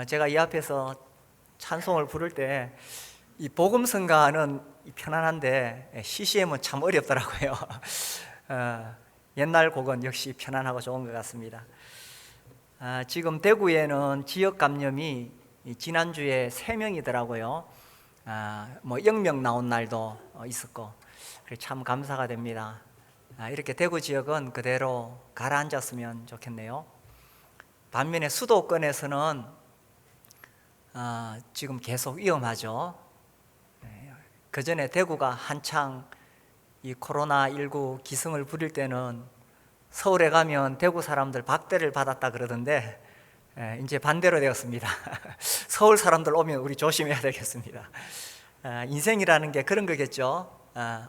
제가 이 앞에서 찬송을 부를 때 이 복음성가는 편안한데 CCM은 참 어렵더라고요. 옛날 곡은 역시 편안하고 좋은 것 같습니다. 지금 대구에는 지역 감염이 지난주에 3명이더라고요. 0명 나온 날도 있었고 참 감사가 됩니다. 이렇게 대구 지역은 그대로 가라앉았으면 좋겠네요. 반면에 수도권에서는 지금 계속 위험하죠. 그 전에 대구가 한창 이 코로나19 기승을 부릴 때는 서울에 가면 대구 사람들 박대를 받았다 그러던데 이제 반대로 되었습니다. 서울 사람들 오면 우리 조심해야 되겠습니다. 인생이라는 게 그런 거겠죠.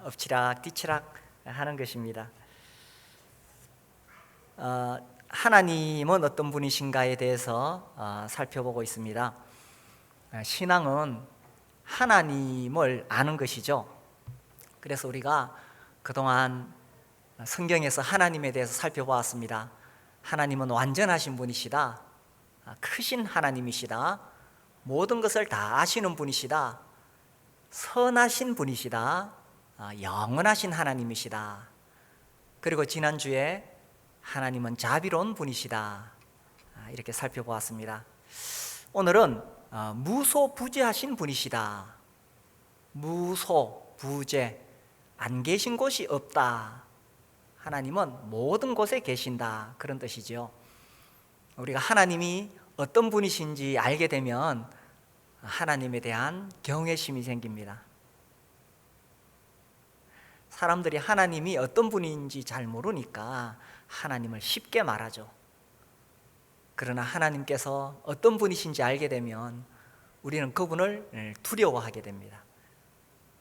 엎치락 뒤치락 하는 것입니다. 하나님은 어떤 분이신가에 대해서 살펴보고 있습니다. 신앙은 하나님을 아는 것이죠. 그래서 우리가 그동안 성경에서 하나님에 대해서 살펴보았습니다. 하나님은 완전하신 분이시다, 크신 하나님이시다, 모든 것을 다 아시는 분이시다, 선하신 분이시다, 영원하신 하나님이시다. 그리고 지난주에 하나님은 자비로운 분이시다, 이렇게 살펴보았습니다. 오늘은 무소부재하신 분이시다. 무소부재, 안 계신 곳이 없다. 하나님은 모든 곳에 계신다, 그런 뜻이죠. 우리가 하나님이 어떤 분이신지 알게 되면 하나님에 대한 경외심이 생깁니다. 사람들이 하나님이 어떤 분인지 잘 모르니까 하나님을 쉽게 말하죠. 그러나 하나님께서 어떤 분이신지 알게 되면 우리는 그분을 두려워하게 됩니다.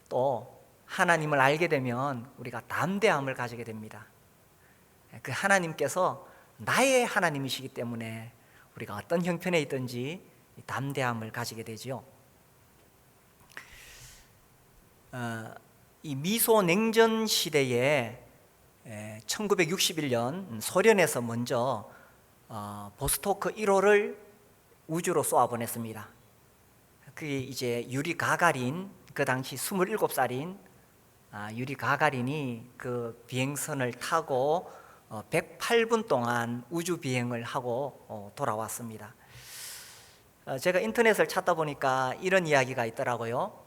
또 하나님을 알게 되면 우리가 담대함을 가지게 됩니다. 그 하나님께서 나의 하나님이시기 때문에 우리가 어떤 형편에 있든지 담대함을 가지게 되죠. 이 미소냉전 시대에 1961년 소련에서 먼저 보스토크 1호를 우주로 쏘아보냈습니다. 그게 이제 유리 가가린, 그 당시 27살인 유리 가가린이 그 비행선을 타고 108분 동안 우주 비행을 하고 돌아왔습니다. 제가 인터넷을 찾다 보니까 이런 이야기가 있더라고요.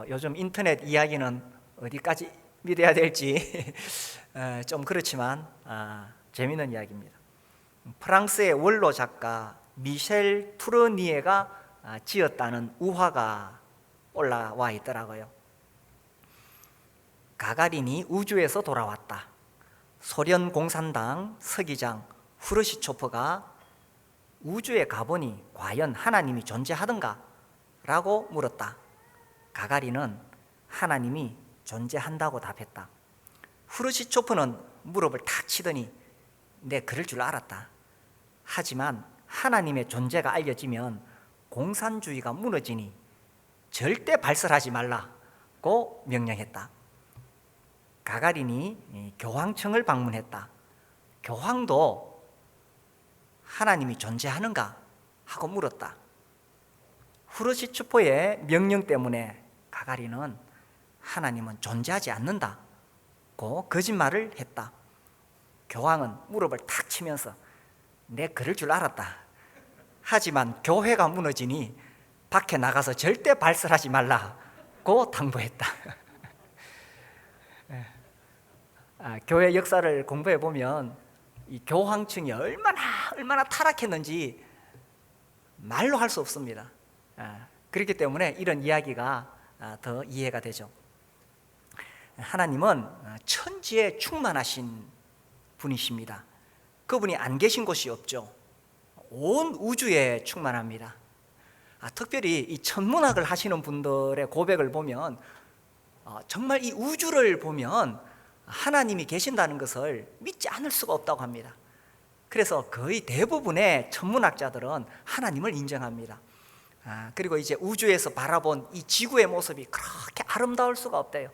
요즘 인터넷 이야기는 어디까지 믿어야 될지 좀 그렇지만 재미있는 이야기입니다. 프랑스의 원로 작가 미셸 투르니에가 지었다는 우화가 올라와 있더라고요. 가가린이 우주에서 돌아왔다. 소련 공산당 서기장 후르시초프가 우주에 가보니 과연 하나님이 존재하던가? 라고 물었다. 가가린은 하나님이 존재한다고 답했다. 후르시초프는 무릎을 탁 치더니 내 그럴 줄 알았다. 하지만 하나님의 존재가 알려지면 공산주의가 무너지니 절대 발설하지 말라고 명령했다. 가가린이 교황청을 방문했다. 교황도 하나님이 존재하는가 하고 물었다. 후르시초프의 명령 때문에 가가린은 하나님은 존재하지 않는다고 거짓말을 했다. 교황은 무릎을 탁 치면서 내 그럴 줄 알았다. 하지만 교회가 무너지니 밖에 나가서 절대 발설하지 말라고 당부했다. 교회 역사를 공부해 보면 이 교황청이 얼마나 타락했는지 말로 할 수 없습니다. 그렇기 때문에 이런 이야기가 더 이해가 되죠. 하나님은 천지에 충만하신 분이십니다. 그분이 안 계신 곳이 없죠. 온 우주에 충만합니다. 특별히 이 천문학을 하시는 분들의 고백을 보면 정말 이 우주를 보면 하나님이 계신다는 것을 믿지 않을 수가 없다고 합니다. 그래서 거의 대부분의 천문학자들은 하나님을 인정합니다. 그리고 이제 우주에서 바라본 이 지구의 모습이 그렇게 아름다울 수가 없대요.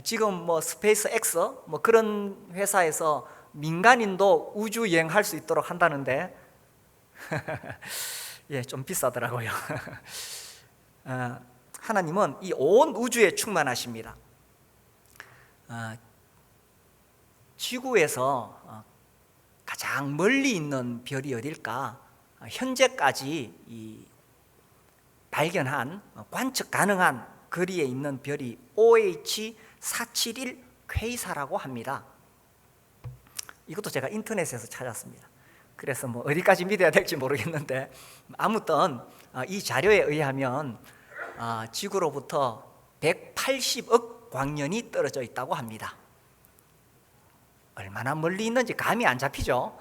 지금 스페이스 X 그런 회사에서 민간인도 우주 여행할 수 있도록 한다는데 예, 좀 비싸더라고요. 하나님은 이 온 우주에 충만하십니다. 지구에서 가장 멀리 있는 별이 어딜까? 현재까지 발견한 관측 가능한 거리에 있는 별이 OH471 퀘이사라고 합니다. 이것도 제가 인터넷에서 찾았습니다. 그래서 뭐 어디까지 믿어야 될지 모르겠는데, 아무튼 이 자료에 의하면 지구로부터 180억 광년이 떨어져 있다고 합니다. 얼마나 멀리 있는지 감이 안 잡히죠.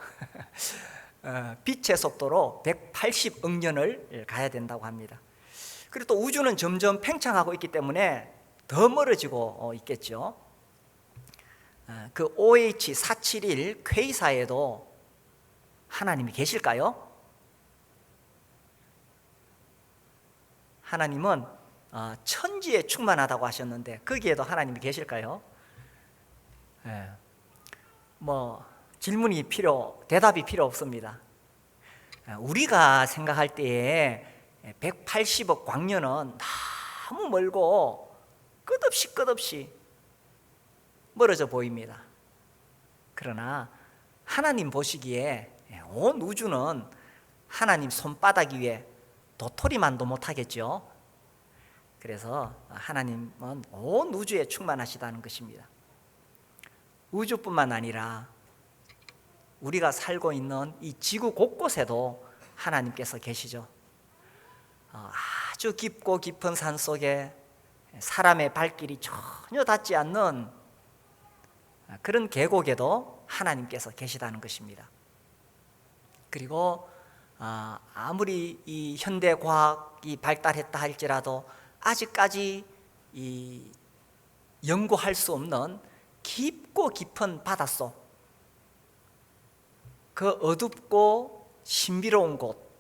빛의 속도로 180억 년을 가야 된다고 합니다. 그리고 또 우주는 점점 팽창하고 있기 때문에 더 멀어지고 있겠죠. 그 OH471 퀘이사에도 하나님이 계실까요? 하나님은 천지에 충만하다고 하셨는데 거기에도 하나님이 계실까요? 뭐 질문이 대답이 필요 없습니다. 우리가 생각할 때에 180억 광년은 너무 멀고 끝없이 멀어져 보입니다. 그러나 하나님 보시기에 온 우주는 하나님 손바닥 위에 도토리만도 못하겠죠. 그래서 하나님은 온 우주에 충만하시다는 것입니다. 우주뿐만 아니라 우리가 살고 있는 이 지구 곳곳에도 하나님께서 계시죠. 아주 깊고 깊은 산 속에 사람의 발길이 전혀 닿지 않는 그런 계곡에도 하나님께서 계시다는 것입니다. 그리고 아무리 이 현대 과학이 발달했다 할지라도 아직까지 이 연구할 수 없는 깊고 깊은 바닷속, 그 어둡고 신비로운 곳,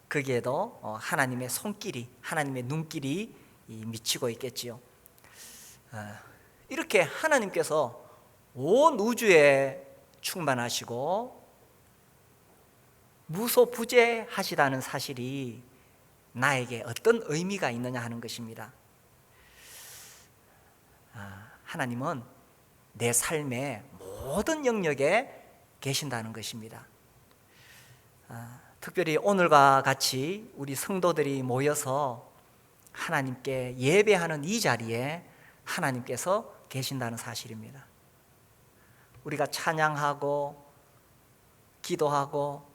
거기에도 하나님의 손길이, 하나님의 눈길이 미치고 있겠지요. 이렇게 하나님께서 온 우주에 충만하시고 무소부재하시다는 사실이 나에게 어떤 의미가 있느냐 하는 것입니다. 하나님은 내 삶의 모든 영역에 계신다는 것입니다. 특별히 오늘과 같이 우리 성도들이 모여서 하나님께 예배하는 이 자리에 하나님께서 계신다는 사실입니다. 우리가 찬양하고 기도하고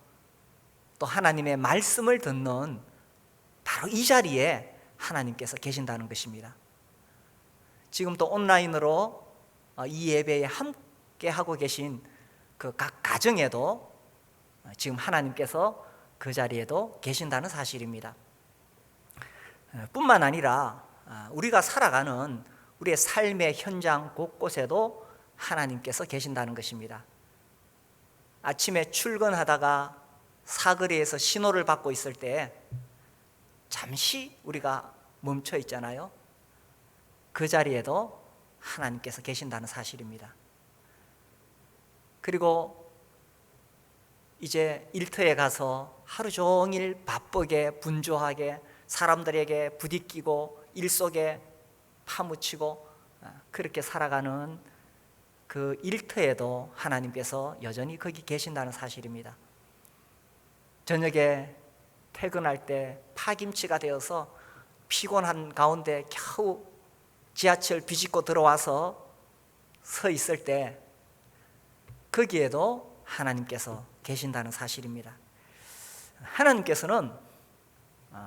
또 하나님의 말씀을 듣는 바로 이 자리에 하나님께서 계신다는 것입니다. 지금 또 온라인으로 이 예배에 함께 하고 계신 그 각 가정에도 지금 하나님께서 그 자리에도 계신다는 사실입니다. 뿐만 아니라 우리가 살아가는 우리의 삶의 현장 곳곳에도 하나님께서 계신다는 것입니다. 아침에 출근하다가 사거리에서 신호를 받고 있을 때 잠시 우리가 멈춰 있잖아요. 그 자리에도 하나님께서 계신다는 사실입니다. 그리고 이제 일터에 가서 하루 종일 바쁘게 분주하게 사람들에게 부딪히고 일 속에 파묻히고 그렇게 살아가는 그 일터에도 하나님께서 여전히 거기 계신다는 사실입니다. 저녁에 퇴근할 때 파김치가 되어서 피곤한 가운데 겨우 지하철 비집고 들어와서 서 있을 때 거기에도 하나님께서 계신다는 사실입니다. 하나님께서는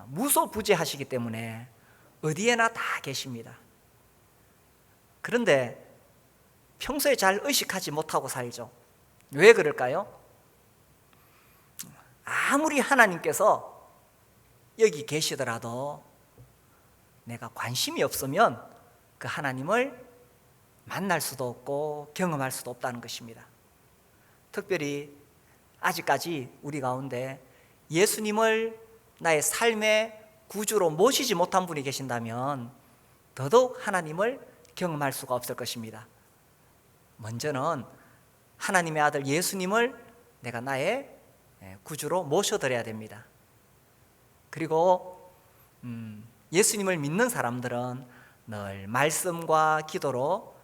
무소부재하시기 때문에 어디에나 다 계십니다. 그런데 평소에 잘 의식하지 못하고 살죠. 왜 그럴까요? 아무리 하나님께서 여기 계시더라도 내가 관심이 없으면 그 하나님을 만날 수도 없고 경험할 수도 없다는 것입니다. 특별히 아직까지 우리 가운데 예수님을 나의 삶의 구주로 모시지 못한 분이 계신다면 더더욱 하나님을 경험할 수가 없을 것입니다. 먼저는 하나님의 아들 예수님을 내가 나의 구주로 모셔드려야 됩니다. 그리고 예수님을 믿는 사람들은 늘 말씀과 기도로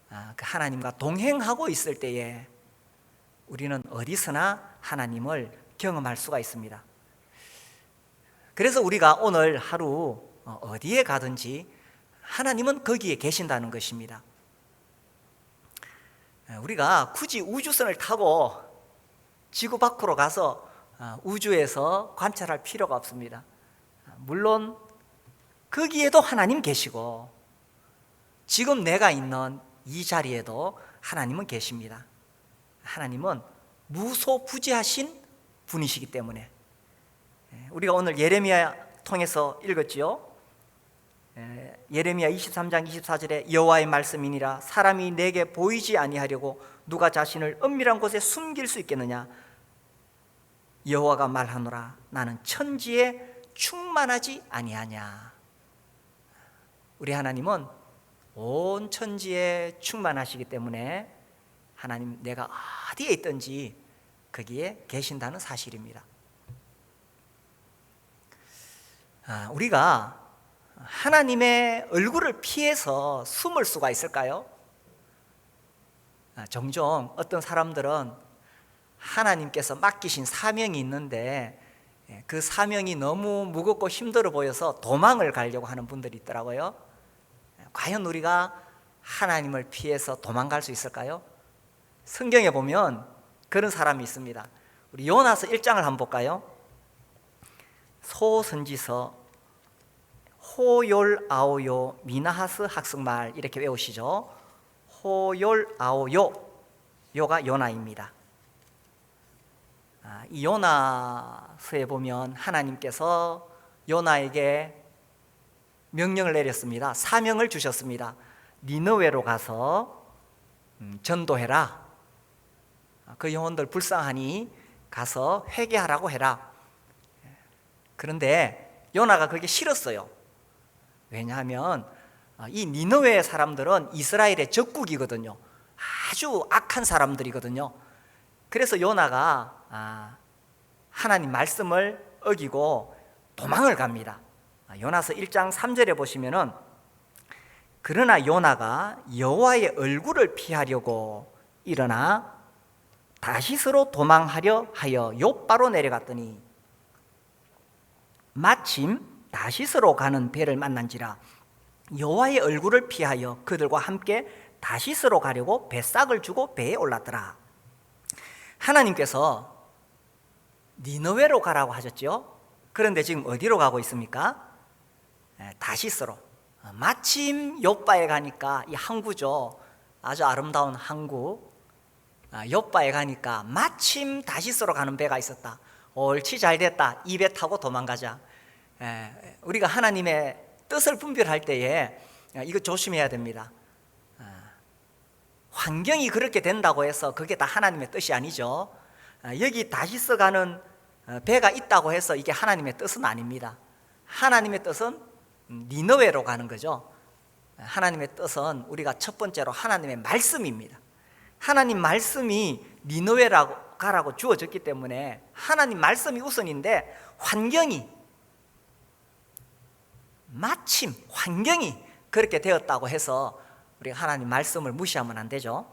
하나님과 동행하고 있을 때에 우리는 어디서나 하나님을 경험할 수가 있습니다. 그래서 우리가 오늘 하루 어디에 가든지 하나님은 거기에 계신다는 것입니다. 우리가 굳이 우주선을 타고 지구 밖으로 가서 우주에서 관찰할 필요가 없습니다. 물론 거기에도 하나님 계시고 지금 내가 있는 이 자리에도 하나님은 계십니다. 하나님은 무소부지하신 분이시기 때문에 우리가 오늘 예레미야 통해서 읽었지요. 예레미야 23장 24절에 여호와의 말씀이니라 사람이 내게 보이지 아니하려고 누가 자신을 은밀한 곳에 숨길 수 있겠느냐. 여호와가 말하노라 나는 천지에 충만하지 아니하냐. 우리 하나님은 온 천지에 충만하시기 때문에 하나님 내가 어디에 있든지 거기에 계신다는 사실입니다. 우리가 하나님의 얼굴을 피해서 숨을 수가 있을까요? 종종 어떤 사람들은 하나님께서 맡기신 사명이 있는데 그 사명이 너무 무겁고 힘들어 보여서 도망을 가려고 하는 분들이 있더라고요. 과연 우리가 하나님을 피해서 도망갈 수 있을까요? 성경에 보면 그런 사람이 있습니다. 우리 요나서 1장을 한번 볼까요? 소선지서 호욜아오요 미나하스 학승말 이렇게 외우시죠. 호욜아오요 요가 요나입니다. 이 요나서에 보면 하나님께서 요나에게 명령을 내렸습니다. 사명을 주셨습니다. 니느웨로 가서 전도해라. 그 영혼들 불쌍하니 가서 회개하라고 해라. 그런데 요나가 그게 싫었어요. 왜냐하면 이 니느웨 사람들은 이스라엘의 적국이거든요. 아주 악한 사람들이거든요. 그래서 요나가 하나님 말씀을 어기고 도망을 갑니다. 요나서 1장 3절에 보시면은 그러나 요나가 여호와의 얼굴을 피하려고 일어나 다시스로 도망하려 하여 욥바로 내려갔더니 마침 다시스로 가는 배를 만난지라 여호와의 얼굴을 피하여 그들과 함께 다시스로 가려고 배싹을 주고 배에 올랐더라. 하나님께서 니느웨로 가라고 하셨죠. 그런데 지금 어디로 가고 있습니까? 다시스로. 마침 욥바에 가니까 이 항구죠. 아주 아름다운 항구. 욥바에 가니까 마침 다시스로 가는 배가 있었다. 옳지 잘됐다. 이 배 타고 도망가자. 우리가 하나님의 뜻을 분별할 때에 이거 조심해야 됩니다. 환경이 그렇게 된다고 해서 그게 다 하나님의 뜻이 아니죠. 여기 다시스 가는 배가 있다고 해서 이게 하나님의 뜻은 아닙니다. 하나님의 뜻은 니느웨로 가는 거죠. 하나님의 뜻은 우리가 첫 번째로 하나님의 말씀입니다. 하나님 말씀이 니느웨라고 가라고 주어졌기 때문에 하나님 말씀이 우선인데 마침 환경이 그렇게 되었다고 해서 우리가 하나님 말씀을 무시하면 안 되죠.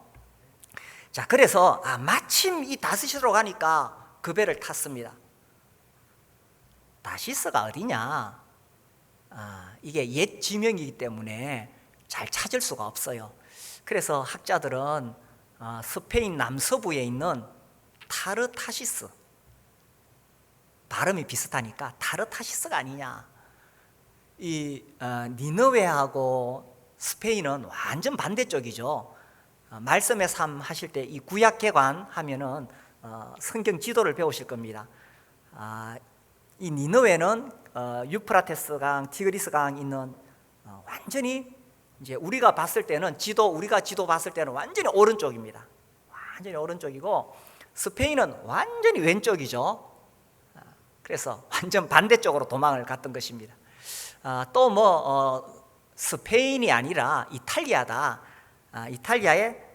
자, 그래서 마침 이 다시스로 가니까 그 배를 탔습니다. 다시스가 어디냐? 이게 옛 지명이기 때문에 잘 찾을 수가 없어요. 그래서 학자들은 스페인 남서부에 있는 타르타시스, 발음이 비슷하니까 타르타시스가 아니냐. 이 니느웨하고 스페인은 완전 반대쪽이죠. 말씀의 삶 하실 때 이 구약개관 하면은 성경 지도를 배우실 겁니다. 이 니느웨는 유프라테스 강, 티그리스 강 있는 완전히 이제 우리가 지도 봤을 때는 완전히 오른쪽입니다. 완전히 오른쪽이고 스페인은 완전히 왼쪽이죠. 그래서 완전 반대쪽으로 도망을 갔던 것입니다. 또 스페인이 아니라 이탈리아다. 이탈리아의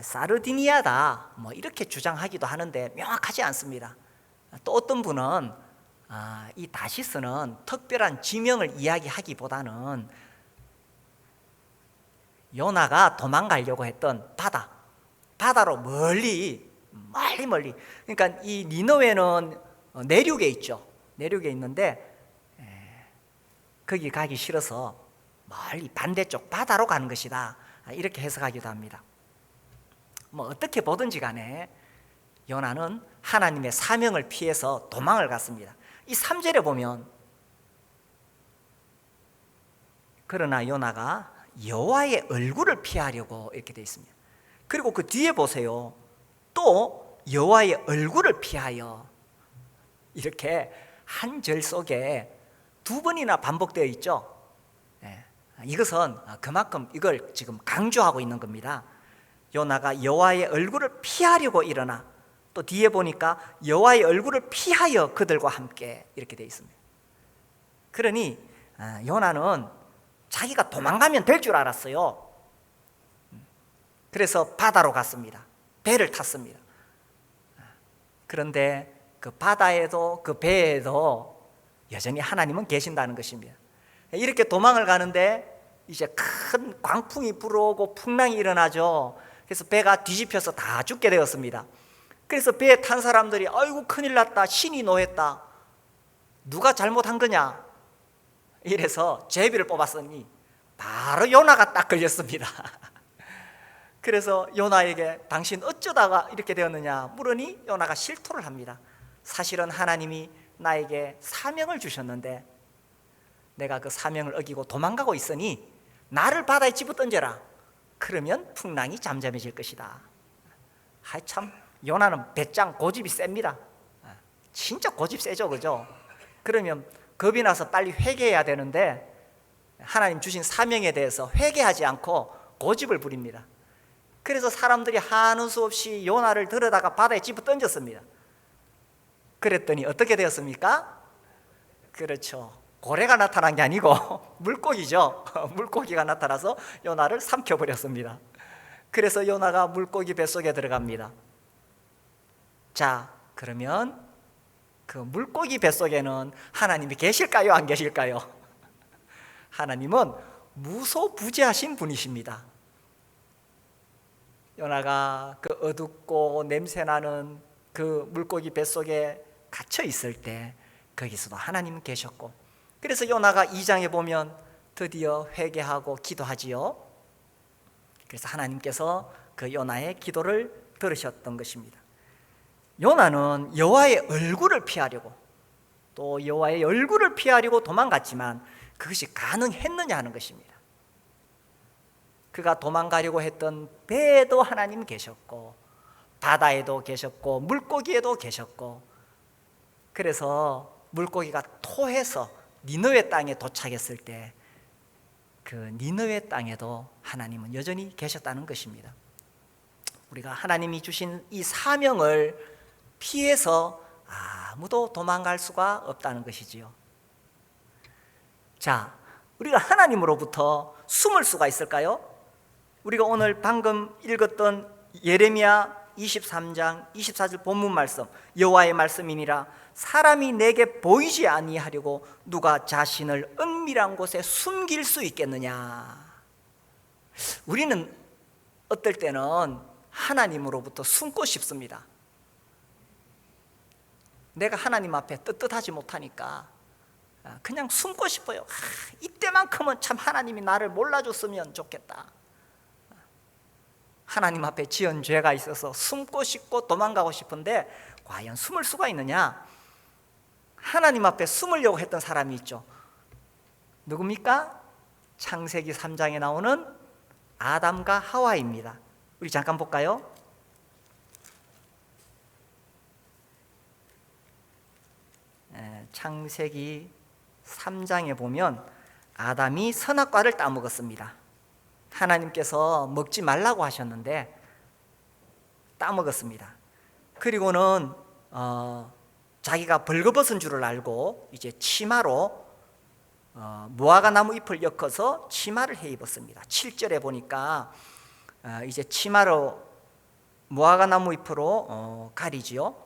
사르디니아다. 이렇게 주장하기도 하는데 명확하지 않습니다. 또 어떤 분은 이 다시스는 특별한 지명을 이야기하기보다는 요나가 도망가려고 했던 바다로 멀리, 그러니까 이 니느웨는 내륙에 있죠. 내륙에 있는데 거기 가기 싫어서 멀리 반대쪽 바다로 가는 것이다, 이렇게 해석하기도 합니다. 뭐 어떻게 보든지 간에 요나는 하나님의 사명을 피해서 도망을 갔습니다. 이 3절에 보면 그러나 요나가 여호와의 얼굴을 피하려고 이렇게 되어 있습니다. 그리고 그 뒤에 보세요. 또 여호와의 얼굴을 피하여, 이렇게 한 절 속에 두 번이나 반복되어 있죠. 이것은 그만큼 이걸 지금 강조하고 있는 겁니다. 요나가 여호와의 얼굴을 피하려고 일어나, 또 뒤에 보니까 여호와의 얼굴을 피하여 그들과 함께, 이렇게 되어 있습니다. 그러니 요나는 자기가 도망가면 될 줄 알았어요. 그래서 바다로 갔습니다. 배를 탔습니다. 그런데 그 바다에도 그 배에도 여전히 하나님은 계신다는 것입니다. 이렇게 도망을 가는데 이제 큰 광풍이 불어오고 풍랑이 일어나죠. 그래서 배가 뒤집혀서 다 죽게 되었습니다. 그래서 배에 탄 사람들이 아이고 큰일 났다, 신이 노했다, 누가 잘못한 거냐, 이래서 제비를 뽑았으니 바로 요나가 딱 걸렸습니다. 그래서 요나에게 당신 어쩌다가 이렇게 되었느냐 물으니 요나가 실토를 합니다. 사실은 하나님이 나에게 사명을 주셨는데 내가 그 사명을 어기고 도망가고 있으니 나를 바다에 집어던져라. 그러면 풍랑이 잠잠해질 것이다. 참 요나는 배짱 고집이 셉니다. 진짜 고집 세죠, 그죠? 그러면 겁이 나서 빨리 회개해야 되는데 하나님 주신 사명에 대해서 회개하지 않고 고집을 부립니다. 그래서 사람들이 하는 수 없이 요나를 들여다가 바다에 집어 던졌습니다. 그랬더니 어떻게 되었습니까? 그렇죠, 고래가 나타난 게 아니고 물고기죠. 물고기가 나타나서 요나를 삼켜버렸습니다. 그래서 요나가 물고기 뱃속에 들어갑니다. 자, 그러면 그 물고기 뱃속에는 하나님이 계실까요, 안 계실까요? 하나님은 무소부재하신 분이십니다. 요나가 그 어둡고 냄새나는 그 물고기 뱃속에 갇혀 있을 때 거기서도 하나님은 계셨고, 그래서 요나가 2장에 보면 드디어 회개하고 기도하지요. 그래서 하나님께서 그 요나의 기도를 들으셨던 것입니다. 요나는 여호와의 얼굴을 피하려고, 또 여호와의 얼굴을 피하려고 도망갔지만 그것이 가능했느냐 하는 것입니다. 그가 도망가려고 했던 배에도 하나님 계셨고 바다에도 계셨고 물고기에도 계셨고, 그래서 물고기가 토해서 니느웨 땅에 도착했을 때 그 니느웨 땅에도 하나님은 여전히 계셨다는 것입니다. 우리가 하나님이 주신 이 사명을 피해서 아무도 도망갈 수가 없다는 것이지요. 자, 우리가 하나님으로부터 숨을 수가 있을까요? 우리가 오늘 방금 읽었던 예레미야 23장 24절 본문 말씀, 여호와의 말씀이니라 사람이 내게 보이지 아니하려고 누가 자신을 은밀한 곳에 숨길 수 있겠느냐. 우리는 어떨 때는 하나님으로부터 숨고 싶습니다. 내가 하나님 앞에 떳떳하지 못하니까 그냥 숨고 싶어요. 이때만큼은 참 하나님이 나를 몰라줬으면 좋겠다. 하나님 앞에 지은 죄가 있어서 숨고 싶고 도망가고 싶은데 과연 숨을 수가 있느냐? 하나님 앞에 숨으려고 했던 사람이 있죠. 누굽니까? 창세기 3장에 나오는 아담과 하와입니다. 우리 잠깐 볼까요? 창세기 3장에 보면 아담이 선악과를 따먹었습니다. 하나님께서 먹지 말라고 하셨는데 따먹었습니다. 그리고는 자기가 벌거벗은 줄을 알고 이제 치마로 무화과 나무 잎을 엮어서 치마를 해 입었습니다. 7절에 보니까 이제 치마로 무화과 나무 잎으로 가리지요.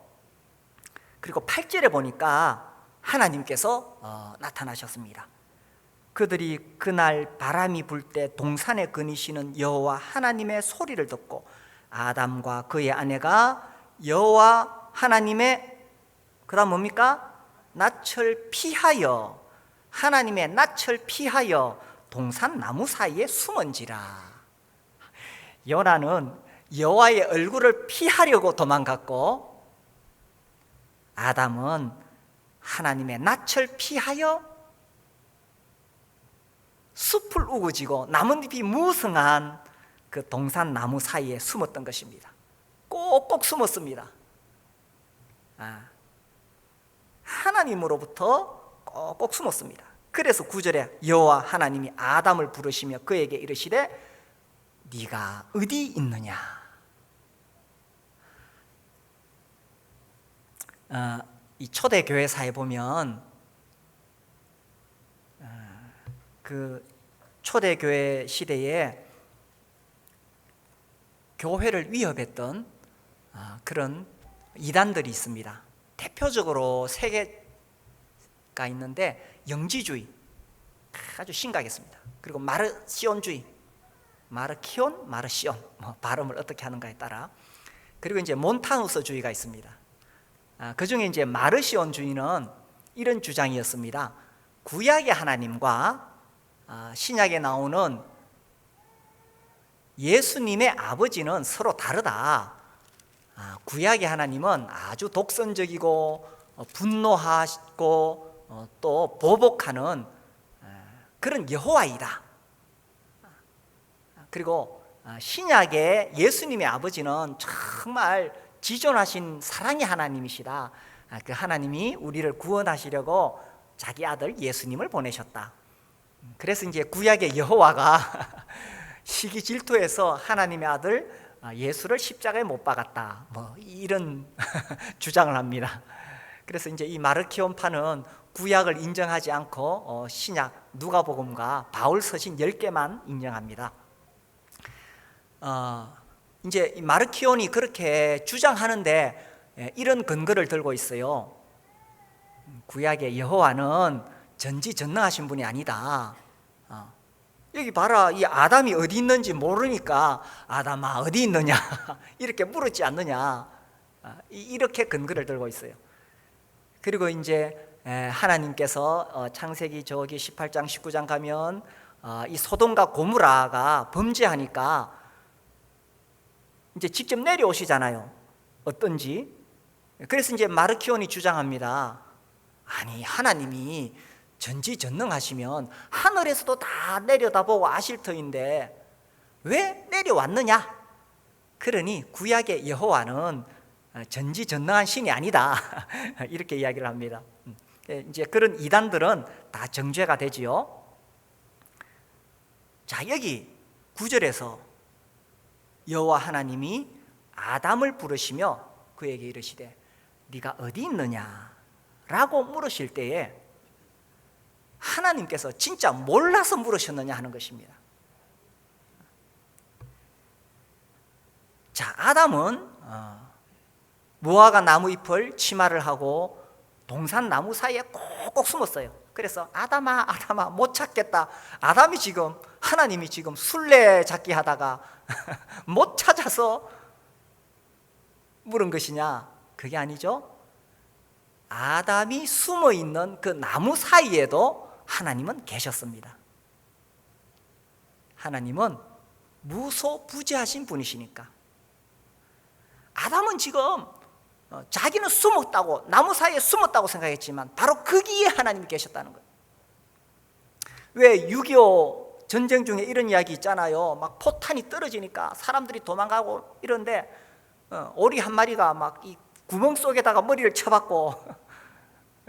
그리고 8절에 보니까 하나님께서 나타나셨습니다. 그들이 그날 바람이 불 때 동산에 거니시는 여호와 하나님의 소리를 듣고 아담과 그의 아내가 여호와 하나님의 그다음 뭡니까? 낯을 피하여, 하나님의 낯을 피하여 동산 나무 사이에 숨은지라. 요나는 여호와의 얼굴을 피하려고 도망갔고, 아담은 하나님의 낯을 피하여 숲을 우거지고 나뭇잎이 무성한 그 동산 나무 사이에 숨었던 것입니다. 꼭꼭 숨었습니다. 하나님으로부터 꼭꼭 숨었습니다. 그래서 9절에 여호와 하나님이 아담을 부르시며 그에게 이르시되 네가 어디 있느냐. 이 초대교회사에 보면 그 초대교회 시대에 교회를 위협했던 그런 이단들이 있습니다. 대표적으로 세 개가 있는데 영지주의, 아주 심각했습니다. 그리고 마르시온주의, 마르키온, 마르시온, 발음을 어떻게 하는가에 따라. 그리고 이제 몬타누스주의가 있습니다. 그 중에 이제 마르시온주의는 이런 주장이었습니다. 구약의 하나님과 신약에 나오는 예수님의 아버지는 서로 다르다. 구약의 하나님은 아주 독선적이고 분노하고 또 보복하는 그런 여호와이다. 그리고 신약의 예수님의 아버지는 정말 지존하신 사랑의 하나님이시다. 그 하나님이 우리를 구원하시려고 자기 아들 예수님을 보내셨다. 그래서 이제 구약의 여호와가 시기 질투해서 하나님의 아들 예수를 십자가에 못 박았다, 이런 주장을 합니다. 그래서 이제 이 마르키온파는 구약을 인정하지 않고 신약, 누가복음과 바울 서신 10개만 인정합니다. 이제 이 마르키온이 그렇게 주장하는데 이런 근거를 들고 있어요. 구약의 여호와는 전지전능하신 분이 아니다. 여기 봐라, 이 아담이 어디 있는지 모르니까 아담아 어디 있느냐 이렇게 물었지 않느냐, 이렇게 근거를 들고 있어요. 그리고 이제 하나님께서 창세기 저기 18장 19장 가면 이 소돔과 고모라가 범죄하니까 이제 직접 내려오시잖아요. 어떤지. 그래서 이제 마르키온이 주장합니다. 아니, 하나님이 전지전능하시면 하늘에서도 다 내려다보고 아실 터인데 왜 내려왔느냐? 그러니 구약의 여호와는 전지전능한 신이 아니다. 이렇게 이야기를 합니다. 이제 그런 이단들은 다 정죄가 되지요. 자, 여기 9절에서 여호와 하나님이 아담을 부르시며 그에게 이르시되 네가 어디 있느냐 라고 물으실 때에 하나님께서 진짜 몰라서 물으셨느냐 하는 것입니다. 자, 아담은 무화과 나무 잎을 치마를 하고 동산 나무 사이에 꼭꼭 숨었어요. 그래서 아담아 아담아 못 찾겠다. 아담이 지금, 하나님이 지금 술래잡기 하다가 못 찾아서 물은 것이냐? 그게 아니죠. 아담이 숨어있는 그 나무 사이에도 하나님은 계셨습니다. 하나님은 무소부재하신 분이시니까. 아담은 지금 자기는 숨었다고, 나무 사이에 숨었다고 생각했지만 바로 거기에 하나님이 계셨다는 거예요. 왜 6.25 전쟁 중에 이런 이야기 있잖아요. 막 포탄이 떨어지니까 사람들이 도망가고 이런데 오리 한 마리가 막 이 구멍 속에다가 머리를 쳐박고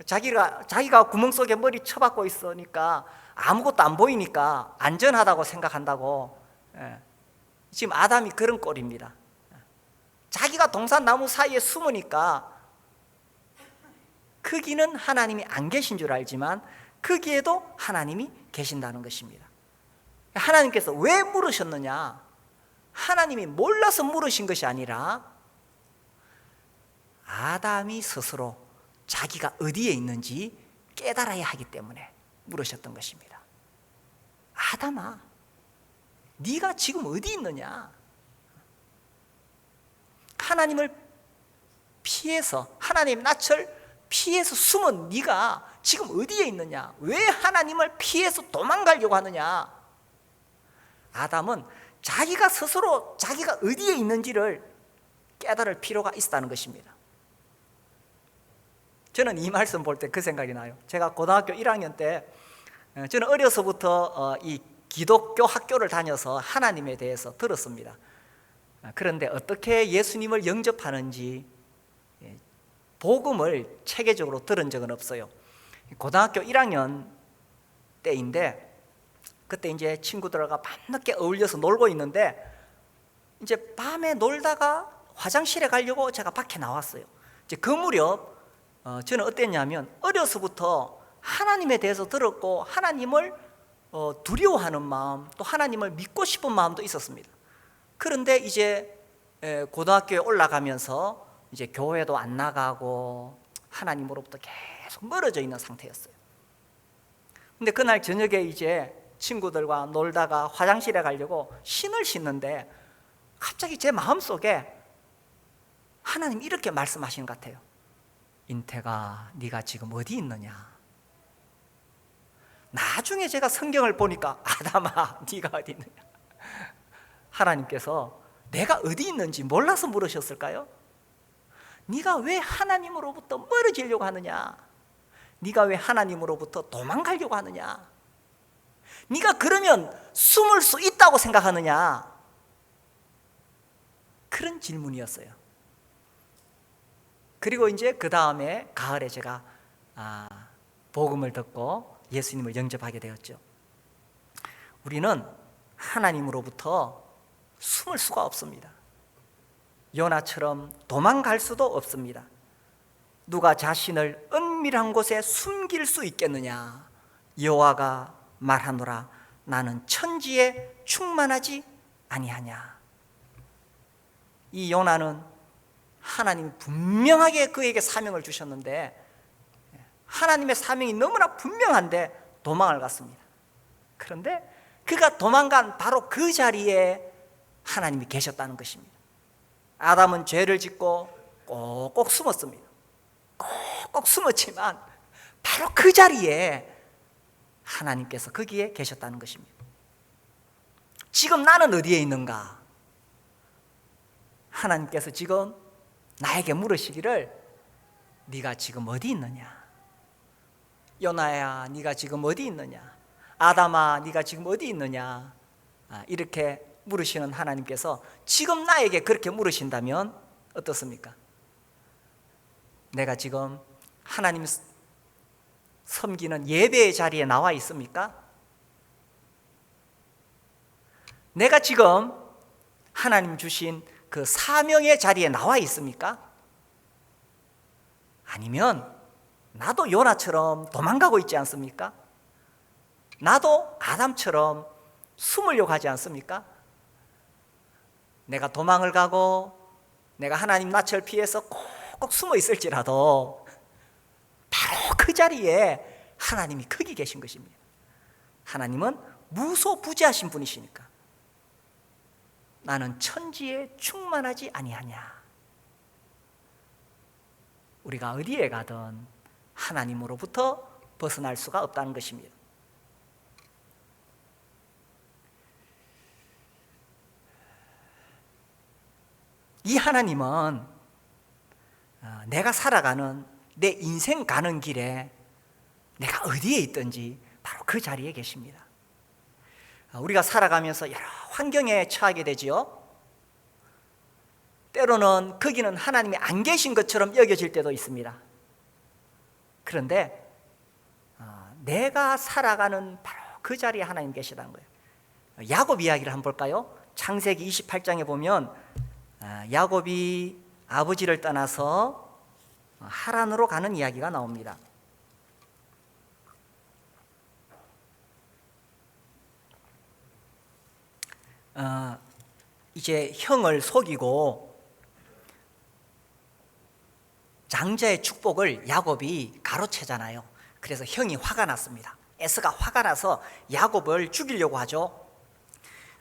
자기가 구멍 속에 머리 쳐박고 있으니까 아무것도 안 보이니까 안전하다고 생각한다고. 지금 아담이 그런 꼴입니다. 자기가 동산 나무 사이에 숨으니까 거기는 하나님이 안 계신 줄 알지만 거기에도 하나님이 계신다는 것입니다. 하나님께서 왜 물으셨느냐? 하나님이 몰라서 물으신 것이 아니라 아담이 스스로 자기가 어디에 있는지 깨달아야 하기 때문에 물으셨던 것입니다. 아담아, 네가 지금 어디 있느냐? 하나님을 피해서, 하나님 낯을 피해서 숨은 네가 지금 어디에 있느냐? 왜 하나님을 피해서 도망가려고 하느냐? 아담은 자기가 스스로 자기가 어디에 있는지를 깨달을 필요가 있다는 것입니다. 저는 이 말씀 볼 때 그 생각이 나요. 제가 고등학교 1학년 때, 저는 어려서부터 이 기독교 학교를 다녀서 하나님에 대해서 들었습니다. 그런데 어떻게 예수님을 영접하는지 복음을 체계적으로 들은 적은 없어요. 고등학교 1학년 때인데, 그때 이제 친구들과 밤늦게 어울려서 놀고 있는데, 이제 밤에 놀다가 화장실에 가려고 제가 밖에 나왔어요. 이제 그 무렵 저는 어땠냐면, 어려서부터 하나님에 대해서 들었고 하나님을 두려워하는 마음, 또 하나님을 믿고 싶은 마음도 있었습니다. 그런데 이제 고등학교에 올라가면서 이제 교회도 안 나가고 하나님으로부터 계속 멀어져 있는 상태였어요. 근데 그날 저녁에 이제 친구들과 놀다가 화장실에 가려고 신을 신는데, 갑자기 제 마음속에 하나님 이렇게 말씀하시는 것 같아요. 인태가, 네가 지금 어디 있느냐? 나중에 제가 성경을 보니까, 아담아, 네가 어디 있느냐? 하나님께서 내가 어디 있는지 몰라서 물으셨을까요? 네가 왜 하나님으로부터 멀어지려고 하느냐? 네가 왜 하나님으로부터 도망가려고 하느냐? 네가 그러면 숨을 수 있다고 생각하느냐? 그런 질문이었어요. 그리고 이제 그 다음에 가을에 제가 복음을 듣고 예수님을 영접하게 되었죠. 우리는 하나님으로부터 숨을 수가 없습니다. 요나처럼 도망갈 수도 없습니다. 누가 자신을 은밀한 곳에 숨길 수 있겠느냐? 여호와가 말하노라, 나는 천지에 충만하지 아니하냐. 이 요나는 하나님이 분명하게 그에게 사명을 주셨는데, 하나님의 사명이 너무나 분명한데 도망을 갔습니다. 그런데 그가 도망간 바로 그 자리에 하나님이 계셨다는 것입니다. 아담은 죄를 짓고 꼭꼭 숨었습니다. 꼭꼭 숨었지만 바로 그 자리에 하나님께서 거기에 계셨다는 것입니다. 지금 나는 어디에 있는가? 하나님께서 지금 나에게 물으시기를, 네가 지금 어디 있느냐? 요나야, 네가 지금 어디 있느냐? 아담아, 네가 지금 어디 있느냐? 이렇게 물으시는 하나님께서 지금 나에게 그렇게 물으신다면 어떻습니까? 내가 지금 하나님 섬기는 예배의 자리에 나와 있습니까? 내가 지금 하나님 주신 그 사명의 자리에 나와 있습니까? 아니면 나도 요나처럼 도망가고 있지 않습니까? 나도 아담처럼 숨으려고 하지 않습니까? 내가 도망을 가고 내가 하나님 낯을 피해서 꼭꼭 숨어 있을지라도 바로 그 자리에 하나님이 거기 계신 것입니다. 하나님은 무소부재하신 분이시니까. 나는 천지에 충만하지 아니하냐. 우리가 어디에 가든 하나님으로부터 벗어날 수가 없다는 것입니다. 이 하나님은 내가 살아가는 내 인생 가는 길에 내가 어디에 있든지 바로 그 자리에 계십니다. 우리가 살아가면서 여러 환경에 처하게 되지요. 때로는 거기는 하나님이 안 계신 것처럼 여겨질 때도 있습니다. 그런데 내가 살아가는 바로 그 자리에 하나님 계시다는 거예요. 야곱 이야기를 한번 볼까요? 창세기 28장에 보면 야곱이 아버지를 떠나서 하란으로 가는 이야기가 나옵니다. 이제 형을 속이고 장자의 축복을 야곱이 가로채잖아요. 그래서 형이 화가 났습니다. 에서가 화가 나서 야곱을 죽이려고 하죠.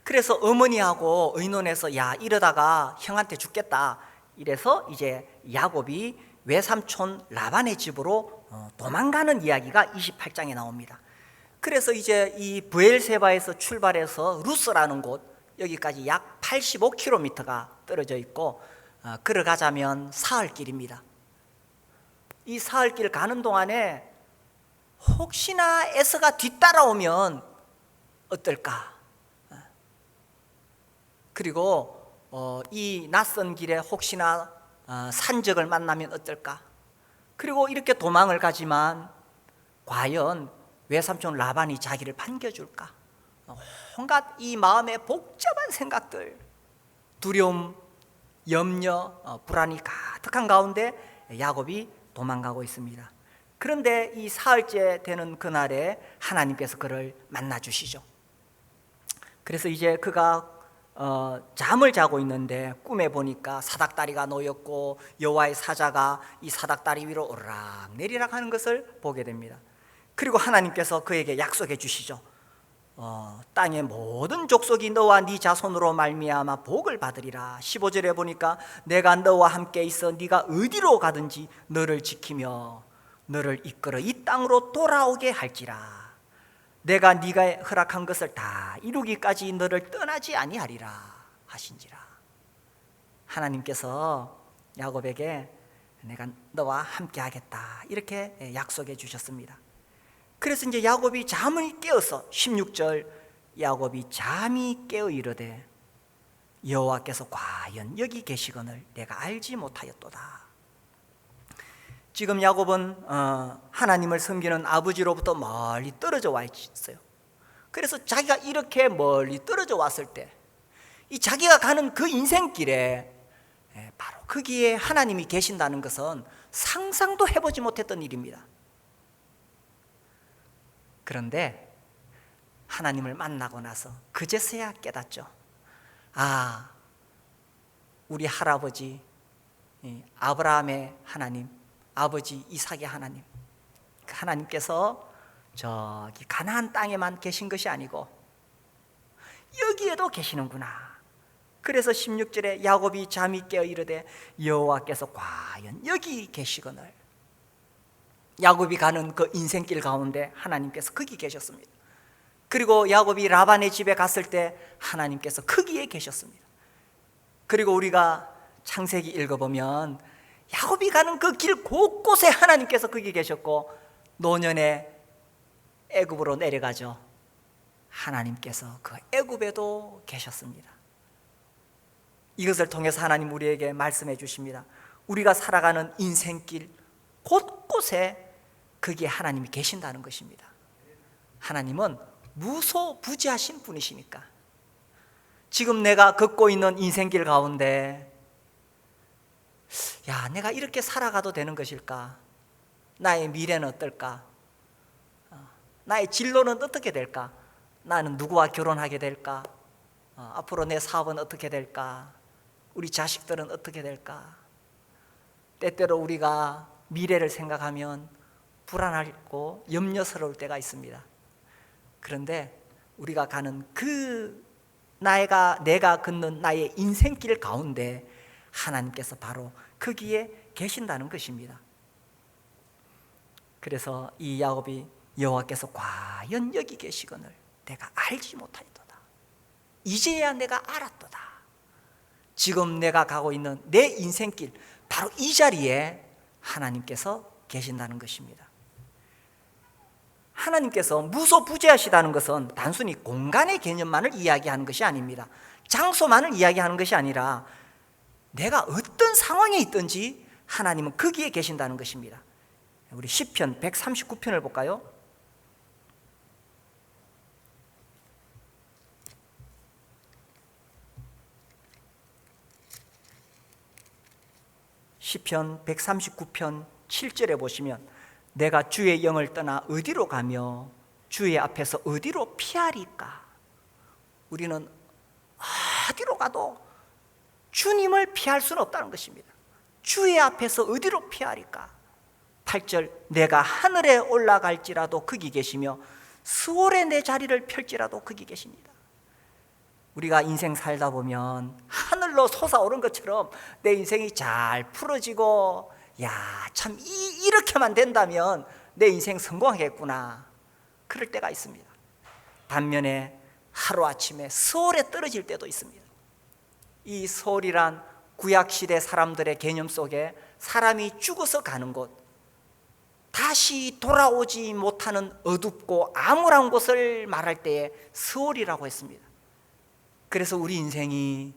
그래서 어머니하고 의논해서 야 이러다가 형한테 죽겠다 이래서 이제 야곱이 외삼촌 라반의 집으로 도망가는 이야기가 28장에 나옵니다. 그래서 이제 이 브엘세바에서 출발해서 루스라는 곳, 여기까지 약 85km가 떨어져 있고 걸어가자면 사흘길입니다. 이 사흘길 가는 동안에 혹시나 에서가 뒤따라오면 어떨까? 그리고 이 낯선 길에 혹시나 산적을 만나면 어떨까? 그리고 이렇게 도망을 가지만 과연 외삼촌 라반이 자기를 반겨줄까? 온갖 이 마음의 복잡한 생각들, 두려움, 염려, 불안이 가득한 가운데 야곱이 도망가고 있습니다. 그런데 이 사흘째 되는 그날에 하나님께서 그를 만나 주시죠. 그래서 이제 그가 잠을 자고 있는데 꿈에 보니까 사닥다리가 놓였고 여호와의 사자가 이 사닥다리 위로 오르락 내리락 하는 것을 보게 됩니다. 그리고 하나님께서 그에게 약속해 주시죠. 땅의 모든 족속이 너와 네 자손으로 말미암아 복을 받으리라. 15절에 보니까 내가 너와 함께 있어 네가 어디로 가든지 너를 지키며 너를 이끌어 이 땅으로 돌아오게 할지라. 내가 네가 허락한 것을 다 이루기까지 너를 떠나지 아니하리라 하신지라. 하나님께서 야곱에게 내가 너와 함께 하겠다 이렇게 약속해 주셨습니다. 그래서 이제 야곱이 잠을 깨어서 16절 야곱이 잠이 깨어 이르되 여호와께서 과연 여기 계시거늘 내가 알지 못하였도다. 지금 야곱은 하나님을 섬기는 아버지로부터 멀리 떨어져 와 있어요. 그래서 자기가 이렇게 멀리 떨어져 왔을 때 이 자기가 가는 그 인생길에 바로 거기에 하나님이 계신다는 것은 상상도 해보지 못했던 일입니다. 그런데 하나님을 만나고 나서 그제서야 깨닫죠. 아, 우리 할아버지 아브라함의 하나님, 아버지 이삭의 하나님, 그 하나님께서 저기 가나안 땅에만 계신 것이 아니고 여기에도 계시는구나. 그래서 16절에 야곱이 잠이 깨어 이르되 여호와께서 과연 여기 계시거늘. 야곱이 가는 그 인생길 가운데 하나님께서 거기 계셨습니다. 그리고 야곱이 라반의 집에 갔을 때 하나님께서 거기에 계셨습니다. 그리고 우리가 창세기 읽어보면 야곱이 가는 그 길 곳곳에 하나님께서 거기 계셨고 노년에 애굽으로 내려가죠. 하나님께서 그 애굽에도 계셨습니다. 이것을 통해서 하나님 우리에게 말씀해 주십니다. 우리가 살아가는 인생길 곳곳에 거기에 하나님이 계신다는 것입니다. 하나님은 무소부지하신 분이시니까 지금 내가 걷고 있는 인생길 가운데 야, 내가 이렇게 살아가도 되는 것일까? 나의 미래는 어떨까? 나의 진로는 어떻게 될까? 나는 누구와 결혼하게 될까? 앞으로 내 사업은 어떻게 될까? 우리 자식들은 어떻게 될까? 때때로 우리가 미래를 생각하면 불안하고 염려스러울 때가 있습니다. 그런데 우리가 가는 그 내가 걷는 나의 인생길 가운데 하나님께서 바로 거기에 계신다는 것입니다. 그래서 이 야곱이 여호와께서 과연 여기 계시거늘 내가 알지 못하였도다. 이제야 내가 알았도다. 지금 내가 가고 있는 내 인생길 바로 이 자리에 하나님께서 계신다는 것입니다. 하나님께서 무소부재하시다는 것은 단순히 공간의 개념만을 이야기하는 것이 아닙니다. 장소만을 이야기하는 것이 아니라 내가 어떤 상황에 있든지 하나님은 거기에 계신다는 것입니다. 우리 시편 139편을 볼까요? 시편 139편 7절에 보시면 내가 주의 영을 떠나 어디로 가며 주의 앞에서 어디로 피하리까? 우리는 어디로 가도 주님을 피할 수는 없다는 것입니다. 주의 앞에서 어디로 피하리까? 8절, 내가 하늘에 올라갈지라도 거기 계시며 스올에 내 자리를 펼지라도 거기 계십니다. 우리가 인생 살다 보면 하늘로 솟아오른 것처럼 내 인생이 잘 풀어지고, 야, 참 이렇게만 된다면 내 인생 성공하겠구나, 그럴 때가 있습니다. 반면에 하루아침에 스올에 떨어질 때도 있습니다. 이 스올이란 구약시대 사람들의 개념 속에 사람이 죽어서 가는 곳, 다시 돌아오지 못하는 어둡고 암울한 곳을 말할 때에 스올이라고 했습니다. 그래서 우리 인생이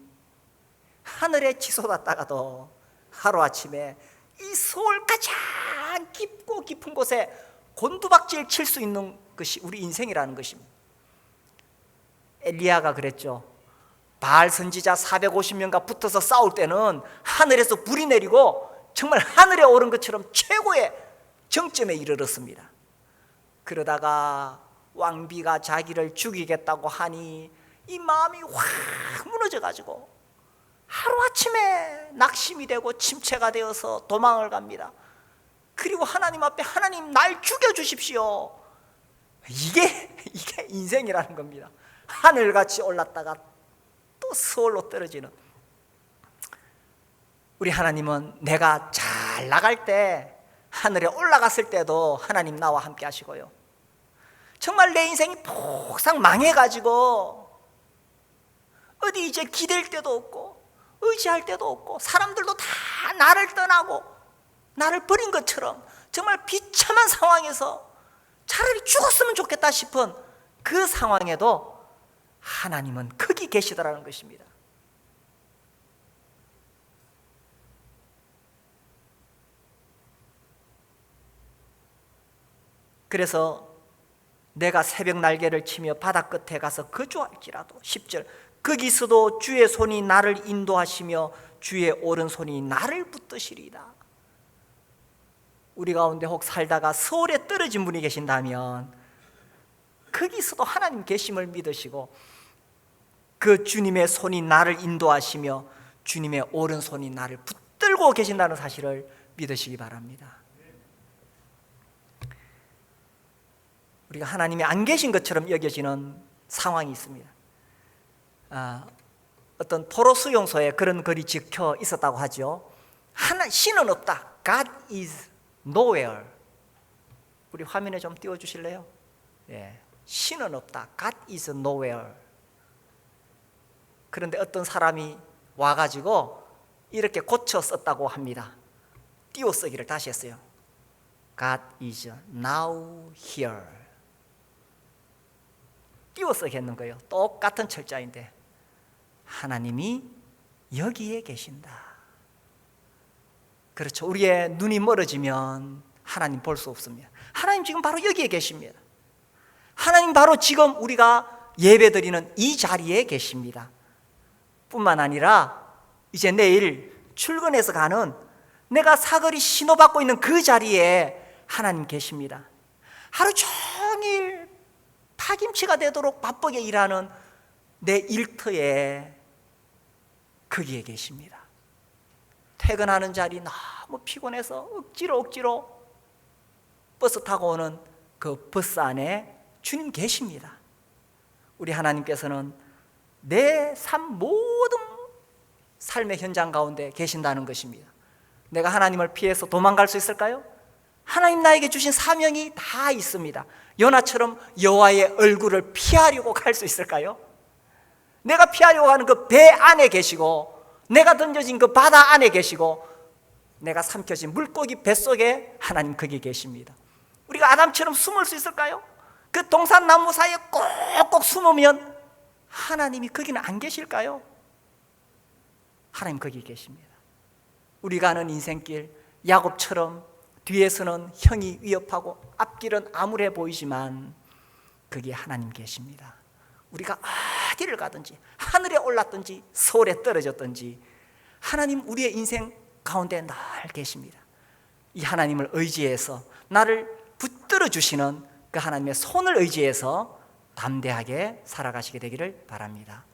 하늘에 치솟았다가도 하루아침에 이 스올 가장 깊고 깊은 곳에 곤두박질 칠 수 있는 것이 우리 인생이라는 것입니다. 엘리야가 그랬죠. 바알 선지자 450명과 붙어서 싸울 때는 하늘에서 불이 내리고 정말 하늘에 오른 것처럼 최고의 정점에 이르렀습니다. 그러다가 왕비가 자기를 죽이겠다고 하니 이 마음이 확 무너져가지고 하루아침에 낙심이 되고 침체가 되어서 도망을 갑니다. 그리고 하나님 앞에, 하나님 날 죽여주십시오. 이게 인생이라는 겁니다. 하늘같이 올랐다가 또 스올로 떨어지는. 우리 하나님은 내가 잘 나갈 때, 하늘에 올라갔을 때도 하나님 나와 함께 하시고요, 정말 내 인생이 폭삭 망해가지고 어디 이제 기댈 데도 없고 의지할 데도 없고 사람들도 다 나를 떠나고 나를 버린 것처럼 정말 비참한 상황에서 차라리 죽었으면 좋겠다 싶은 그 상황에도 하나님은 거기 계시더라는 것입니다. 그래서 내가 새벽 날개를 치며 바다 끝에 가서 거주할지라도, 10절, 거기서도 주의 손이 나를 인도하시며 주의 오른손이 나를 붙드시리이다. 우리 가운데 혹 살다가 스올에 떨어진 분이 계신다면 거기서도 하나님 계심을 믿으시고 그 주님의 손이 나를 인도하시며 주님의 오른손이 나를 붙들고 계신다는 사실을 믿으시기 바랍니다. 우리가 하나님이 안 계신 것처럼 여겨지는 상황이 있습니다. 어떤 포로 수용소에 그런 글이 적혀 있었다고 하죠. 신은 없다. God is nowhere. 우리 화면에 좀 띄워주실래요? 예, 신은 없다. God is nowhere. 그런데 어떤 사람이 와가지고 이렇게 고쳐 썼다고 합니다. 띄워 쓰기를 다시 했어요. God is now here. 띄워 쓰겠는 거예요. 똑같은 철자인데 하나님이 여기에 계신다. 그렇죠. 우리의 눈이 멀어지면 하나님 볼 수 없습니다. 하나님 지금 바로 여기에 계십니다. 하나님 바로 지금 우리가 예배드리는 이 자리에 계십니다. 뿐만 아니라 이제 내일 출근해서 가는 내가 사거리 신호받고 있는 그 자리에 하나님 계십니다. 하루 종일 파김치가 되도록 바쁘게 일하는 내 일터에 거기에 계십니다. 퇴근하는 자리 너무 피곤해서 억지로 버스 타고 오는 그 버스 안에 주님 계십니다. 우리 하나님께서는 내 모든 삶의 현장 가운데 계신다는 것입니다. 내가 하나님을 피해서 도망갈 수 있을까요? 하나님 나에게 주신 사명이 다 있습니다. 요나처럼 여호와의 얼굴을 피하려고 갈 수 있을까요? 내가 피하려고 하는 그 배 안에 계시고, 내가 던져진 그 바다 안에 계시고, 내가 삼켜진 물고기 뱃속에 하나님 거기 계십니다. 우리가 아담처럼 숨을 수 있을까요? 그 동산나무 사이에 꼭꼭 숨으면 하나님이 거기는 안 계실까요? 하나님 거기 계십니다. 우리가 아는 인생길, 야곱처럼 뒤에서는 형이 위협하고 앞길은 암울해 보이지만 거기에 하나님 계십니다. 우리가 어디를 가든지, 하늘에 올랐든지 서울에 떨어졌든지 하나님 우리의 인생 가운데 늘 계십니다. 이 하나님을 의지해서 나를 붙들어 주시는 그 하나님의 손을 의지해서 담대하게 살아가시게 되기를 바랍니다.